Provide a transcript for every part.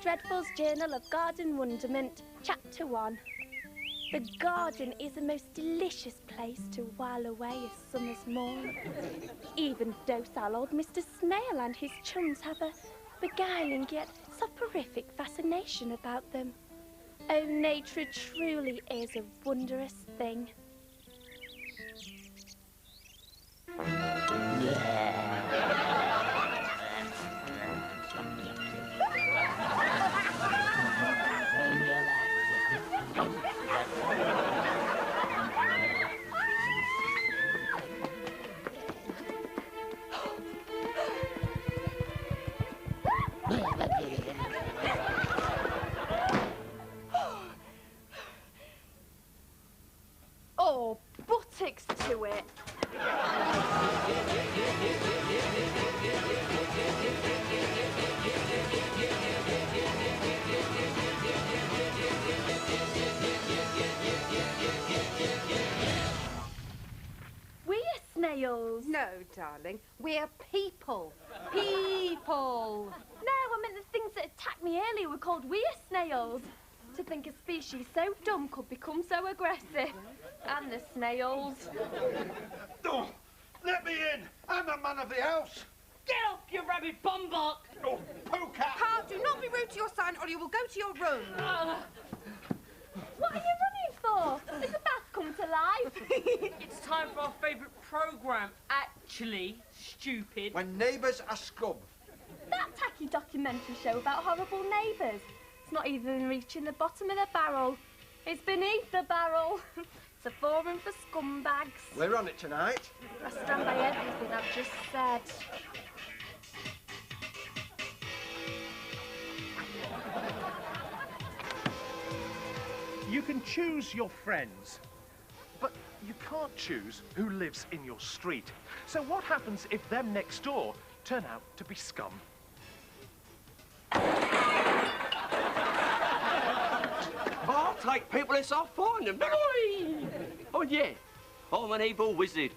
Dreadful's Journal of Garden Wonderment, Chapter 1. The garden is a most delicious place to while away a summer's morn. Even docile old Mr. Snail and his chums have a beguiling yet soporific fascination about them. Oh, nature truly is a wondrous thing. Oh, buttocks to it. We're snails. No, darling, we're people. People. No, I meant the things that attacked me earlier were called weir snails. To think a species so dumb could become so aggressive. And the snails. Oh, let me in! I'm the man of the house! Get off, you rabbit bumbuck! Oh, poke out! Pa, do not be rude to your son or you will go to your room. What are you running for? Is the bath come to life? It's time for our favourite programme. Actually, stupid. When neighbours are scum. That tacky documentary show about horrible neighbours. It's not even reaching the bottom of the barrel. It's beneath the barrel. It's a forum for scumbags. We're on it tonight. I stand by everything I've just said. You can choose your friends, but you can't choose who lives in your street. So what happens if them next door turn out to be scum? I'll take people as I find them. Oh, yeah. I'm an evil wizard.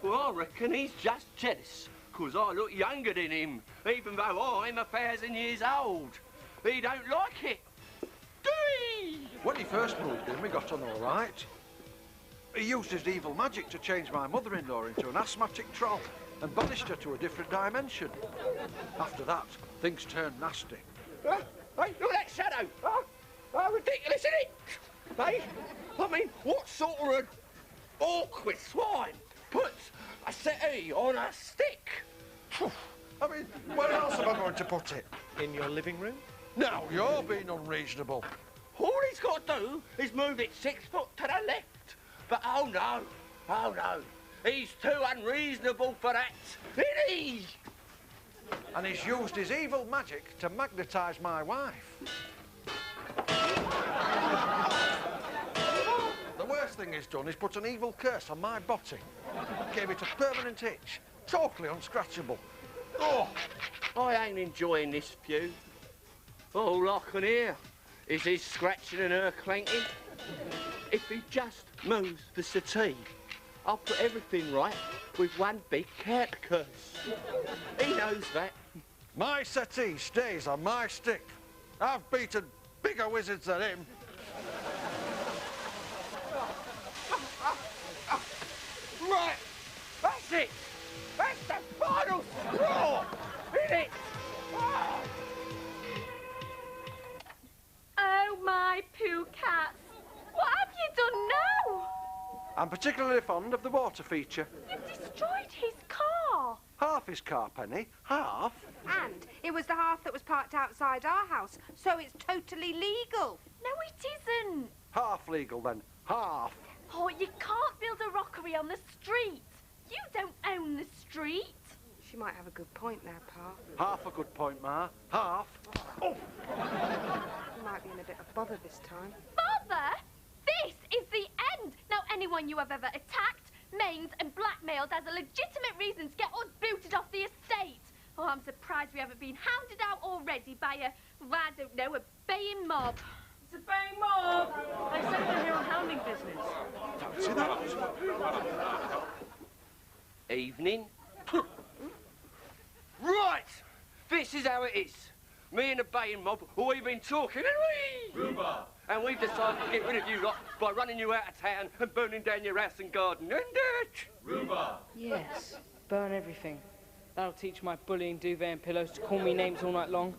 Well, I reckon he's just jealous, 'cause I look younger than him, even though I'm 1,000 years old. He don't like it. Do he? When he first moved in, we got on all right. He used his evil magic to change my mother-in-law into an asthmatic troll and banished her to a different dimension. After that, things turned nasty. Hey, look at that shadow. Ridiculous, isn't it? Hey, I mean, what sort of an awkward swine puts a settee on a stick? I mean, where else am I going to put it? In your living room? Now, you're being unreasonable. All he's got to do is move it 6 foot to the left. But oh no, he's too unreasonable for that, isn't he? And he's used his evil magic to magnetise my wife. The worst thing he's done is put an evil curse on my body. Gave it a permanent itch, totally unscratchable. Oh, I ain't enjoying this feud. All I can hear is his scratching and her clanking. If he just moves the settee, I'll put everything right with one big cat curse. He knows that. my settee stays on my stick. I've beaten bigger wizards than him. Right, that's it. That's the final straw, isn't it? Oh, my poo cats. What have you done now? I'm particularly fond of the water feature. You've destroyed his car. Half his car, Penny. Half. And it was the half that was parked outside our house, so it's totally legal. No, it isn't. Half legal, then. Half. Oh, you can't build a rockery on the street. You don't own the street. She might have a good point there, Pa. Half a good point, Ma. Half. Oh! You might be in a bit of bother this time. Bother? This is the end. Now, anyone you have ever attacked, maimed and blackmailed has a legitimate reason to get us booted off the estate. Oh, I'm surprised we haven't been hounded out already by a, I don't know, a baying mob. It's a bang mob. They said they're here on hounding business. Fancy that. Evening. Right, this is how it is. me and the baying mob, we've been talking, haven't we? Rhubarb! And we've decided to get rid of you lot by running you out of town and burning down your house and garden, and it? Rhubarb! Yes, burn everything. That'll teach my bullying duvet and pillows to call me names all night long.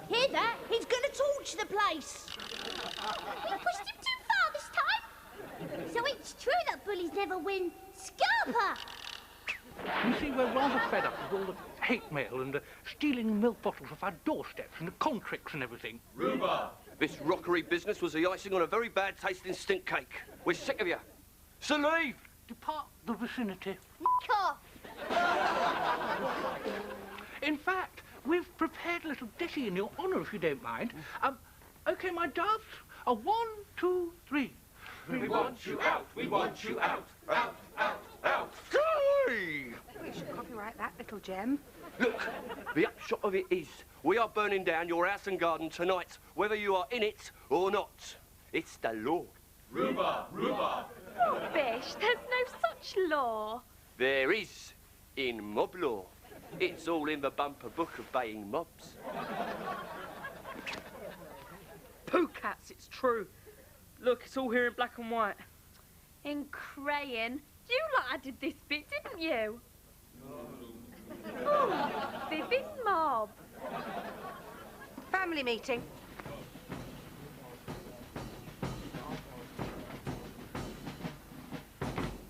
Hear that? He's gonna torch the place. We pushed him too far this time. So it's true that bullies never win. Scarper! You see, we're rather fed up with all the hate mail and stealing milk bottles off our doorsteps and the contricts and everything. Rhubarb! This rockery business was the icing on a very bad tasting stink cake. We're sick of you. So leave! Depart the vicinity. Off. In fact, we've prepared a little ditty in your honour, if you don't mind. OK, my doves, a 1, 2, 3. We want you out! We want you out! Out, out, out! Golly! We should copyright that little gem. Look, the upshot of it is we are burning down your house and garden tonight, whether you are in it or not. It's the law. Rhubarb! Rhubarb! Rubbish, there's no such law. There is, in mob law. It's all in the bumper book of baying mobs. Pooh cats, it's true. Look, it's all here in black and white. In crayon. You lot added this bit, didn't you? Oh, Vivian mob. Family meeting.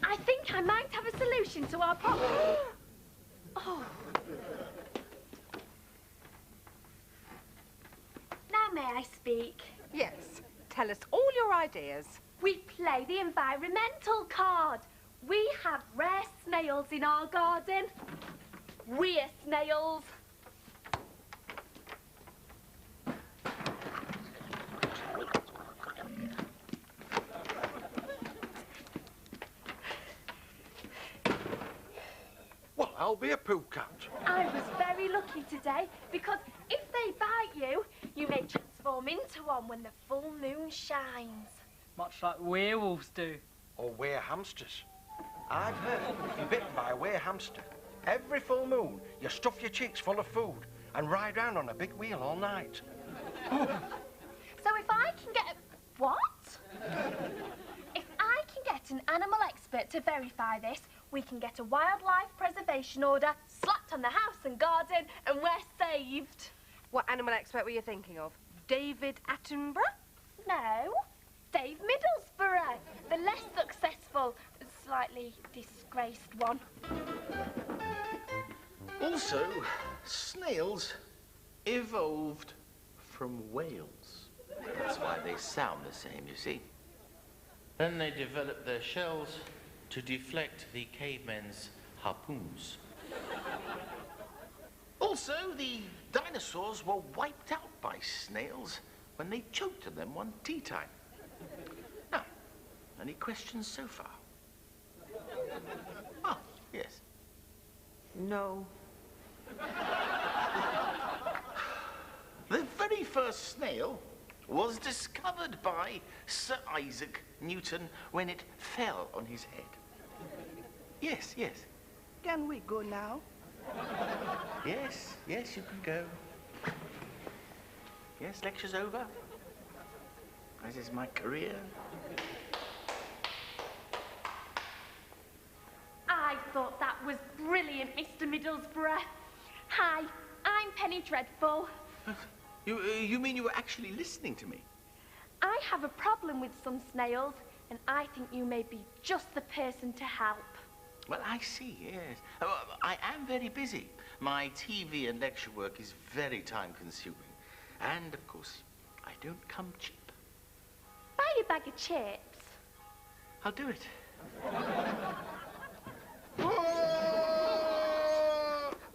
I think I might have a solution to our problem. Oh. Now may I speak? Yes. Tell us all your ideas. We play the environmental card. We have rare snails in our garden. We're snails. Well, I'll be a poo cat. I was very lucky today because if they bite you, you may transform into one when the full moon shines. Much like werewolves do. Or were hamsters. I've heard if you're bitten by a were hamster, every full moon you stuff your cheeks full of food and ride round on a big wheel all night. So if I can get... What? If I can get an animal expert to verify this, we can get a wildlife preservation order slapped on the house and garden and we're saved. What animal expert were you thinking of? David Attenborough? No, Dave Middlesbrough, the less successful, slightly disgraced one. Also, snails evolved from whales. That's why they sound the same, you see. Then they developed their shells to deflect the cavemen's harpoons. Also, the dinosaurs were wiped out by snails when they choked on them one tea time. Now, any questions so far? Ah, yes. No. The very first snail was discovered by Sir Isaac Newton when it fell on his head. Yes, yes. Can we go now? Yes, yes, you can go. Yes, lecture's over. This is my career. I thought that was brilliant, Mr. Middlesbrough. Hi, I'm Penny Dreadful. You mean you were actually listening to me? I have a problem with some snails, and I think you may be just the person to help. Well, I see, yes. I am very busy. My TV and lecture work is very time-consuming. And, of course, I don't come cheap. Buy a bag of chips. I'll do it.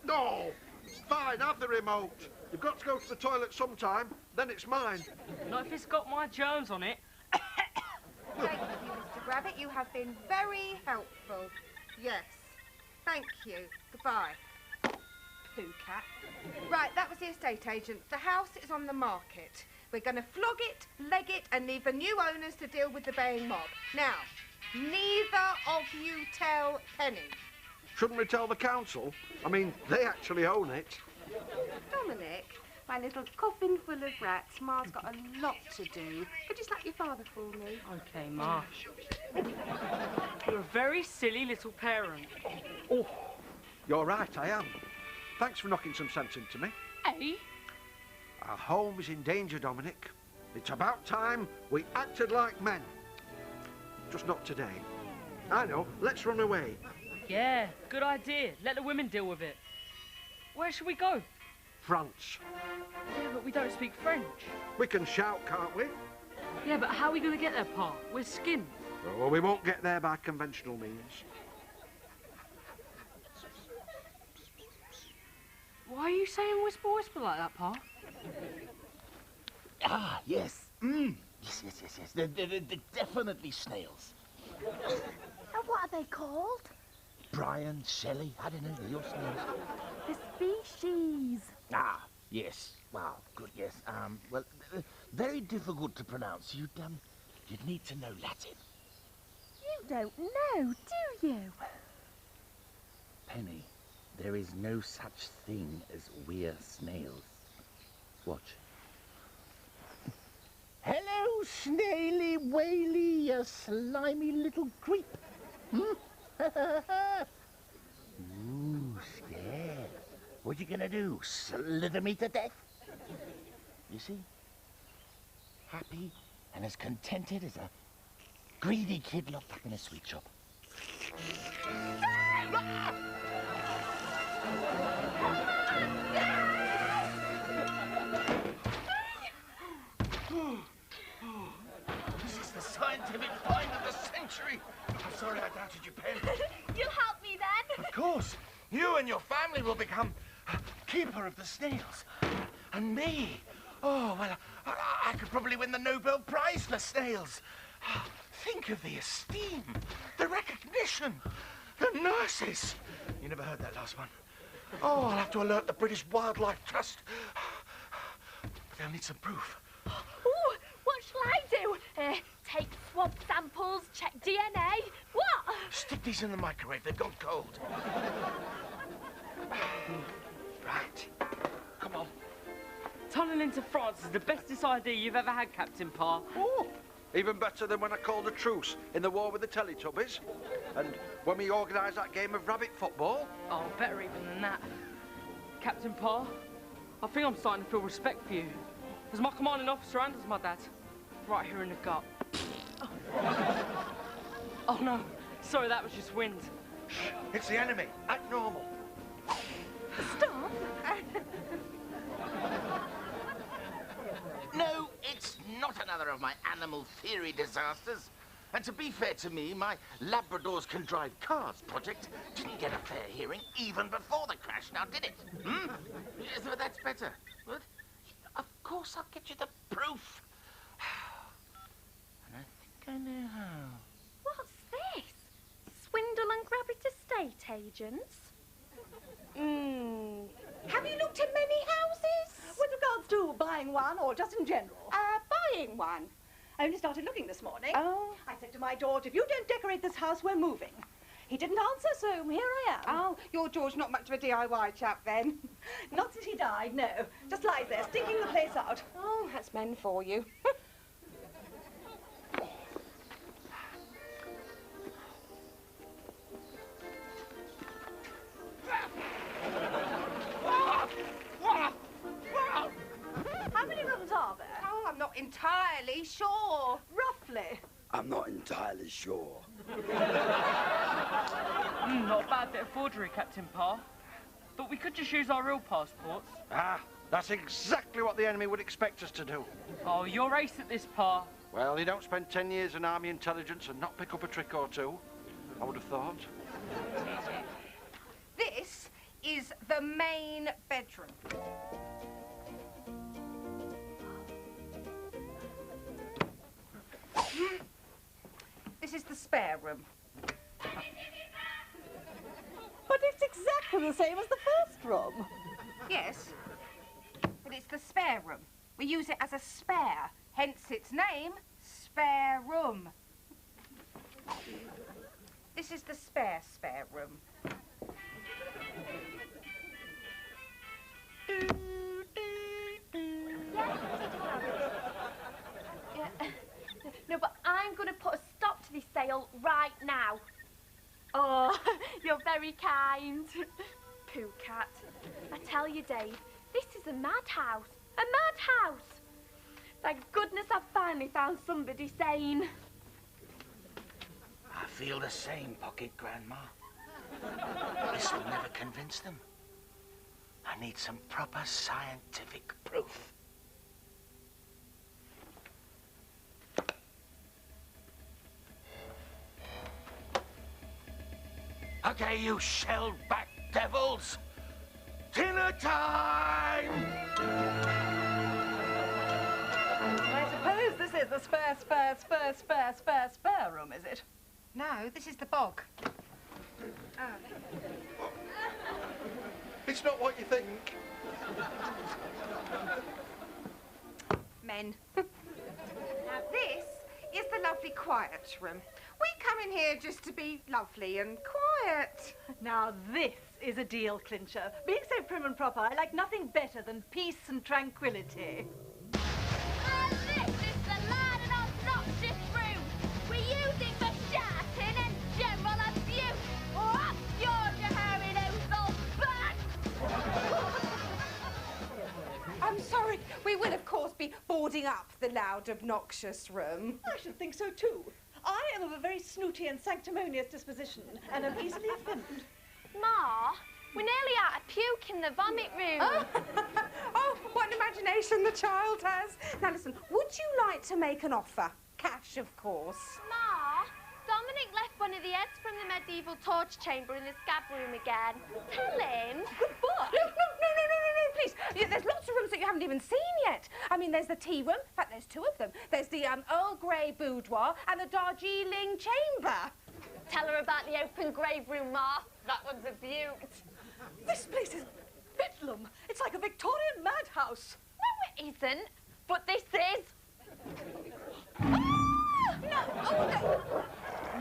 No! Fine, have the remote. You've got to go to the toilet sometime, then it's mine. Not if it's got my germs on it. Thank you, Mr. Rabbit. You have been very helpful. Yes. Thank you. Goodbye. Pooh cat. Right, that was the estate agent. The house is on the market. We're going to flog it, leg it, and leave the new owners to deal with the baying mob. Now, neither of you tell Penny. Shouldn't we tell the council? I mean, they actually own it. Dominic, my my little coffin full of rats. Ma's got a lot to do. Could you slap your father for me? OK, Ma. You're a very silly little parent. Oh, you're right, I am. Thanks for knocking some sense into me. Eh? Our home is in danger, Dominic. It's about time we acted like men. Just not today. I know, let's run away. Yeah, good idea. Let the women deal with it. Where should we go? France. Yeah, but we don't speak French. We can shout, can't we? Yeah, but how are we going to get there, Pa? We're skinned. Oh, we won't get there by conventional means. Why are you saying whisper, whisper like that, Pa? Ah, yes. Yes. They're definitely snails. And what are they called? Brian, Shelley, I don't know, they're your snails. The species. Ah, yes. Wow, good, yes. Well, very difficult to pronounce. You'd need to know Latin. You don't know, do you? Penny, there is no such thing as we're snails. Watch. Hello, snaily, whaley, you slimy little creep. Ooh, scared. What you gonna do, slither me to death? You see? Happy and as contented as a greedy kid locked up in a sweet shop. This is the scientific find of the century. I'm sorry I doubted you, Pen. You'll help me then? Of course. You and your family will become keeper of the snails. And me? Oh, well, I could probably win the Nobel Prize for snails. Think of the esteem, the recognition, the nurses. You never heard that last one. Oh, I'll have to alert the British Wildlife Trust. But they'll need some proof. Ooh, what shall I do? Take swab samples, check DNA. What? Stick these in the microwave. They've gone cold. Right. Come on. Tunneling into France is the bestest idea you've ever had, Captain Pa. Oh, even better than when I called a truce in the war with the Teletubbies. And when we organised that game of rabbit football. Oh, better even than that. Captain Pa, I think I'm starting to feel respect for you. As my commanding officer and as my dad. Right here in the gut. Oh no, sorry, that was just wind. Shh, it's the enemy. Act normal. Stop. No, it's not another of my animal theory disasters. And to be fair to me, my Labradors Can Drive Cars project didn't get a fair hearing even before the crash, now did it? Yes, but that's better. What? Of course I'll get you the proof. And I think I know how. What's this? Swindle and Rabbit estate agents? Have you looked at many houses? With regards to buying one or just in general? Buying one. I only started looking this morning. Oh. I said to my George, if you don't decorate this house, we're moving. He didn't answer, so here I am. Oh, your George not much of a DIY chap then. Not since he died, no. Just lies there, stinking the place out. Oh, that's men for you. How many rooms are there? Oh, I'm not entirely sure. Roughly. I'm not entirely sure. Not a bad bit of forgery, Captain Pa. But we could just use our real passports. Ah, that's exactly what the enemy would expect us to do. Oh, you're ace at this, Pa. Well, you don't spend 10 years in army intelligence and not pick up a trick or two, I would have thought. This is the main bedroom. This is the spare room. But it's exactly the same as the first room. Yes, but it's the spare room. We use it as a spare, hence its name, spare room. This is the spare room. very kind. Pooh Cat. I tell you, Dave, this is a madhouse. A madhouse! Thank goodness I've finally found somebody sane. I feel the same, Pocket Grandma. This will never convince them. I need some proper scientific proof. Okay, you shell-back devils. Dinner time! I suppose this is the spare room, is it? No, this is the bog. It's not what you think. Men. Now this is the lovely quiet room. We come in here just to be lovely and quiet. Now this is a deal clincher. Being so prim and proper, I like nothing better than peace and tranquility. And this is the loud and obnoxious room. We use it for shouting and general abuse. Up Georgia Harry Oval back! I'm sorry, we will of course be boarding up the loud, obnoxious room. I should think so too. I am of a very snooty and sanctimonious disposition, and am easily offended. Ma, we're nearly out of puke in the vomit room. Oh, what an imagination the child has. Now listen, would you like to make an offer? Cash, of course. Ma, Dominic left one of the heads from the medieval torch chamber in the scab room again. Tell him. Goodbye. No, please. There's lots of rooms that you haven't even seen yet. I mean, there's the tea room. In fact, there's two of them. There's the Earl Grey boudoir and the Darjeeling chamber. Tell her about the open grave room, Ma. That one's a beaut. This place is bedlam. It's like a Victorian madhouse. No, it isn't. But this is. No.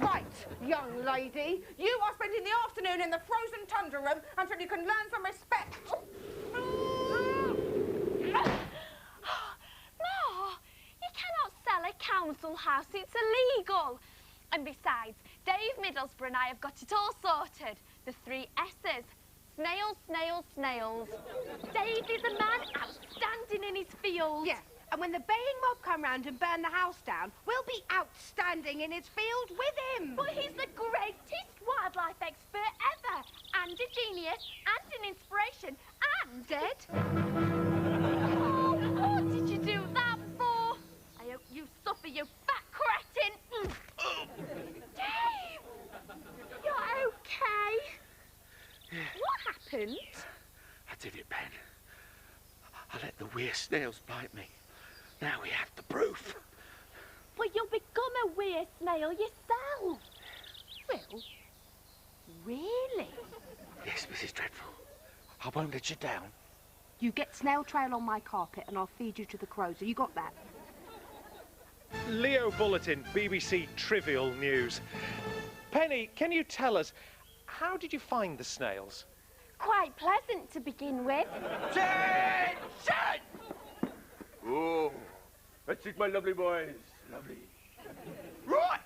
Right, young lady. You are spending the afternoon in the frozen tundra room until you can learn some respect. Ma, you cannot sell a council house. It's illegal. And besides, Dave Middlesbrough and I have got it all sorted. The 3 S's. Snails, snails, snails. Dave is a man outstanding in his field. Yeah, and when the baying mob come round and burn the house down, we'll be outstanding in his field with him. But he's the greatest wildlife expert ever. And a genius, and an inspiration, and dead. Oh, what did you do that for? I hope you suffer, you fat cretin. Dave! You're okay? What happened? I did it, Ben. I let the weird snails bite me. Now we have the proof. But you'll become a weird snail yourself. Will? Really? Yes, Mrs. Dreadful. I won't let you down. You get snail trail on my carpet and I'll feed you to the crows. Have you got that? Leo Bulletin, BBC Trivial News. Penny, can you tell us, how did you find the snails? Quite pleasant to begin with. Attention! Oh, that's it, my lovely boys. Lovely. Right!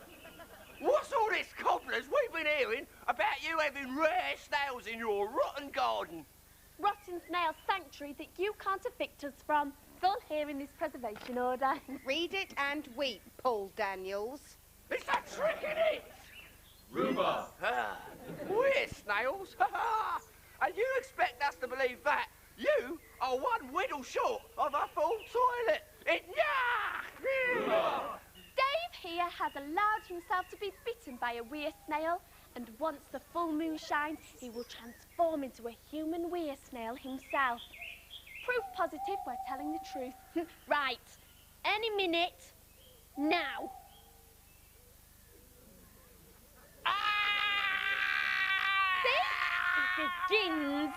What's all this cobblers we've been hearing about you having rare snails in your rotten garden? Rotten snail sanctuary that you can't evict us from. It's all here in this preservation order. Read it and weep, Paul Daniels. It's a trick in it! Rumour. We're snails, and you expect us to believe that you are one whittle short of a full toilet. Dave here has allowed himself to be bitten by a weir snail, and once the full moon shines, he will transform into a human weir snail himself. Proof positive we're telling the truth. Right, any minute, now. This begins.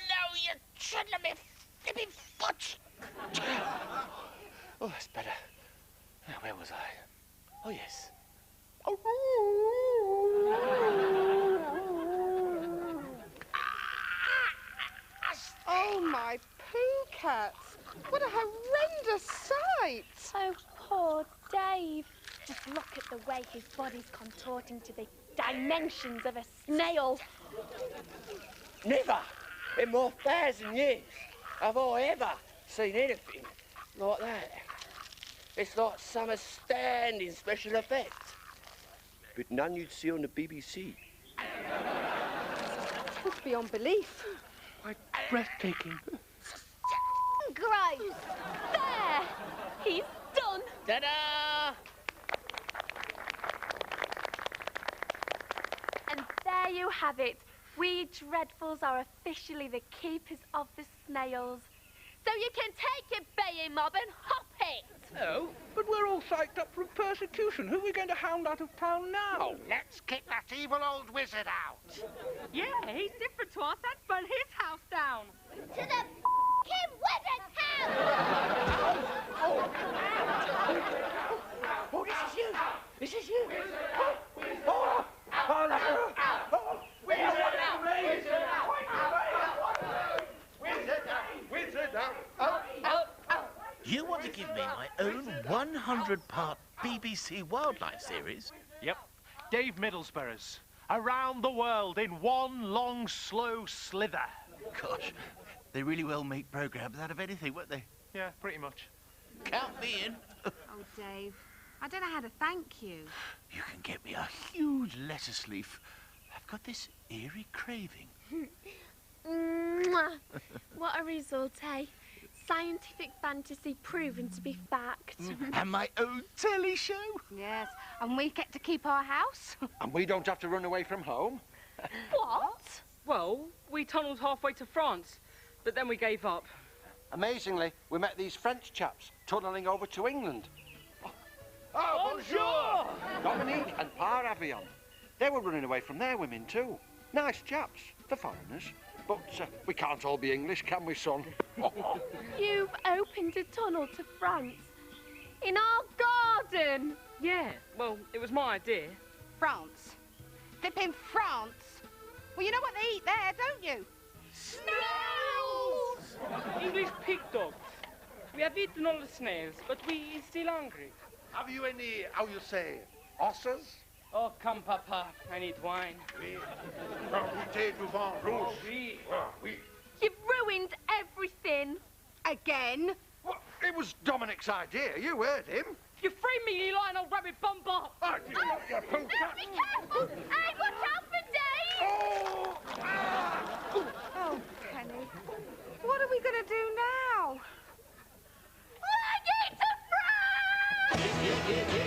No, you shouldn't have me flipping foot. Oh, that's better. Now, where was I? Oh, yes. Oh, my poo cat. What a horrendous sight. Oh, poor Dave. Just look at the way his body's contorting to the dimensions of a snail. Never in more 1,000 years have I ever seen anything like that. It's like some astounding special effect, but none you'd see on the BBC. It's beyond belief. Quite breathtaking. Gross. There! He's done. Ta-da! And there you have it. We Dreadfuls are officially the keepers of the snails. So you can take your baying mob and hop it. No, but we're all psyched up for persecution. Who are we going to hound out of town now? Let's kick that evil old wizard out. Yeah, he's different to us. Let's burn his house down. To the f***ing wizard's house! Oh, this is you! This is you! Oh, You want to give me my own 100-part BBC wildlife series? Yep. Dave Middlesbrough's. Around the world in one long, slow slither. Gosh, they really will make programmes out of anything, won't they? Yeah, pretty much. Count me in. Oh, Dave, I don't know how to thank you. You can get me a huge lettuce leaf. I've got this eerie craving. Mwah. What a result, eh? Scientific fantasy proven to be fact. And my own telly show. Yes, and we get to keep our house. And we don't have to run away from home. What? Well, we tunnelled halfway to France, but then we gave up. Amazingly, we met these French chaps tunnelling over to England. Oh, bonjour! Dominique and Par Avion. They were running away from their women too. Nice chaps, the foreigners. But we can't all be English, can we, son? You've opened a tunnel to France. In our garden. Yeah, well, it was my idea. France. Flipping France. Well, you know what they eat there, don't you? Snails! English pig dogs. We have eaten all the snails, but we still hungry. Have you any, how you say, osses? Oh, come, Papa. I need wine. Oui. Bouteille du vin rouge. Oui. Oui. You've ruined everything. Again? What? It was Dominic's idea. You heard him. You free me, you lying old rabbit bumper! Oh, you poo cat. Be careful! Hey, watch out for Dave! Oh! Ah! Oh, Penny. What are we going to do now? Flag it to France!